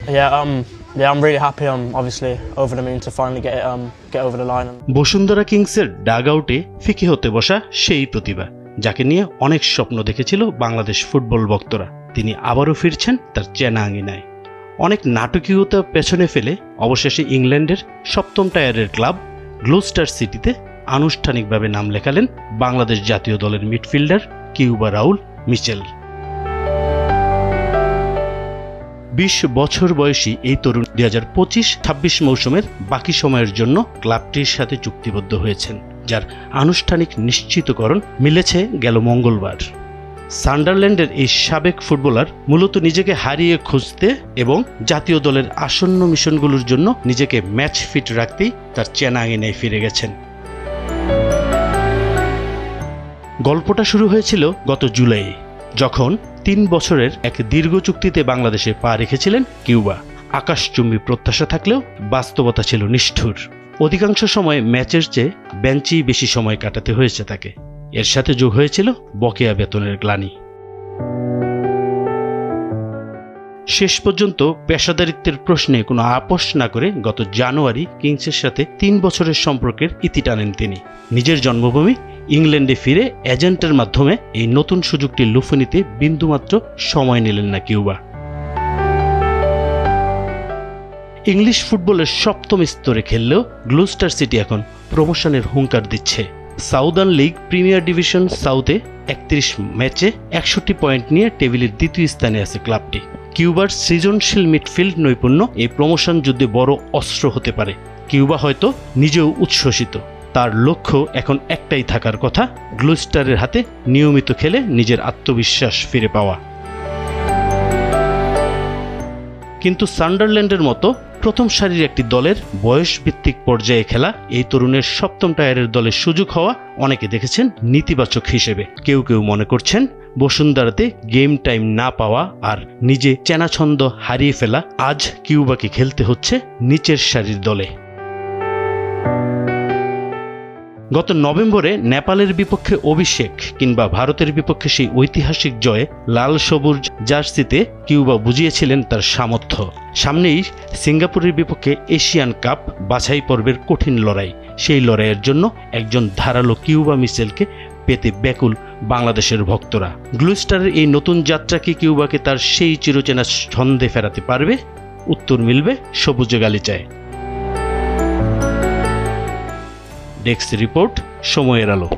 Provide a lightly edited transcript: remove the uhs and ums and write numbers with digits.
I'm really happy. I'm obviously over the moon to finally get over the line. Bashundhara কিংসের dug আউটে ফিকে হতে বসা সেই প্রতিভা, যাকে নিয়ে অনেক স্বপ্ন দেখেছিল বাংলাদেশ ফুটবল ভক্তরা। তিনি আবারও ফিরছেন তার চেনা আঙিনায়। অনেক নাটকীয়তা পেছনে ফেলে অবশেষে ইংল্যান্ডের 7ম টায়ারের ক্লাব গ্লুস্টার সিটিতে আনুষ্ঠানিকভাবে নাম লেখালেন বাংলাদেশ জাতীয় দলের মিডফিল্ডার কিউবা রাউল মিচেল। 20 বছর বয়সী এই তরুণ 2025-26 মৌসুমের বাকি সময়ের জন্য ক্লাবটির সাথে চুক্তিবদ্ধ হয়েছেন, যার আনুষ্ঠানিক নিশ্চিতকরণ মিলেছে গেল মঙ্গলবার। সান্ডারল্যান্ডের এই সাবেক ফুটবলার মূলত নিজেকে হারিয়ে খুঁজতে এবং জাতীয় দলের আসন্ন মিশনগুলোর জন্য নিজেকে ম্যাচ ফিট রাখতেই তার চেনা আঙিনায় ফিরে গেছেন। গল্পটা শুরু হয়েছিল গত জুলাইয়ে, যখন 3 বছরের এক দীর্ঘ চুক্তিতে বাংলাদেশে পা রেখেছিলেন কিউবা। আকাশচুম্বী প্রত্যাশা থাকলেও বাস্তবতা ছিল নিষ্ঠুর। অধিকাংশ সময় ম্যাচের চেয়ে বেঞ্চেই বেশি সময় কাটাতে হয়েছে তাকে। এর সাথে যোগ হয়েছিল বকেয়া বেতনের গ্লানি। শেষ পর্যন্ত পেশাদারিত্বের প্রশ্নে কোনো আপোষ না করে গত জানুয়ারি কিংসের সাথে 3 বছরের সম্পর্কের ইতি টানেন তিনি। নিজের জন্মভূমি ইংল্যান্ডে ফিরে এজেন্টের মাধ্যমে এই নতুন সুযোগটি লুফে নিতে বিন্দুমাত্র সময় নিলেন না কিউবা। ইংলিশ ফুটবলের 7ম স্তরে খেললেও গ্লুস্টার সিটি এখন প্রমোশনের হুঙ্কার দিচ্ছে। সাউদার্ন লিগ প্রিমিয়ার ডিভিশন সাউথে 31 ম্যাচে 61 পয়েন্ট নিয়ে টেবিলের 2য় স্থানে আছে ক্লাবটি। কিউবার সৃজনশীল মিডফিল্ড নৈপুণ্য এই প্রমোশন যুদ্ধে বড় অস্ত্র হতে পারে। কিউবা হয়তো নিজেও উচ্ছ্বসিত। তার লক্ষ্য এখন একটাই থাকার কথা, গ্লুস্টারের হাতে নিয়মিত খেলে নিজের আত্মবিশ্বাস ফিরে পাওয়া। কিন্তু সান্ডারল্যান্ডের মতো প্রথম সারির একটি দলের বয়সভিত্তিক পর্যায়ে খেলা এই তরুণের 7ম টায়ারের দলের সুযোগ হওয়া অনেকে দেখেছেন নেতিবাচক হিসেবে। কেউ কেউ মনে করছেন বসুন্ধরাতে গেম টাইম না পাওয়া আর নিজে চেনা ছন্দ হারিয়ে ফেলা আজ কিউবাকে খেলতে হচ্ছে নিচের সারির দলে। গত নভেম্বরে নেপালের বিপক্ষে অভিষেক কিংবা ভারতের বিপক্ষে সেই ঐতিহাসিক জয়ে লাল সবুজ জার্সিতে কিউবা বুঝিয়েছিলেন তার সামর্থ্য। সামনেই সিঙ্গাপুরের বিপক্ষে এশিয়ান কাপ বাছাই পর্বের কঠিন লড়াই। সেই লড়াইয়ের জন্য একজন ধারালো কিউবা মিচেলকে পেতে ব্যাকুল বাংলাদেশের ভক্তরা। গ্লুস্টারের এই নতুন যাত্রা কি কিউবাকে তার সেই চিরচেনা ছন্দে ফেরাতে পারবে? উত্তর মিলবে সবুজে গালিচায়। ডেস্ক রিপোর্ট, সময়ের আলো।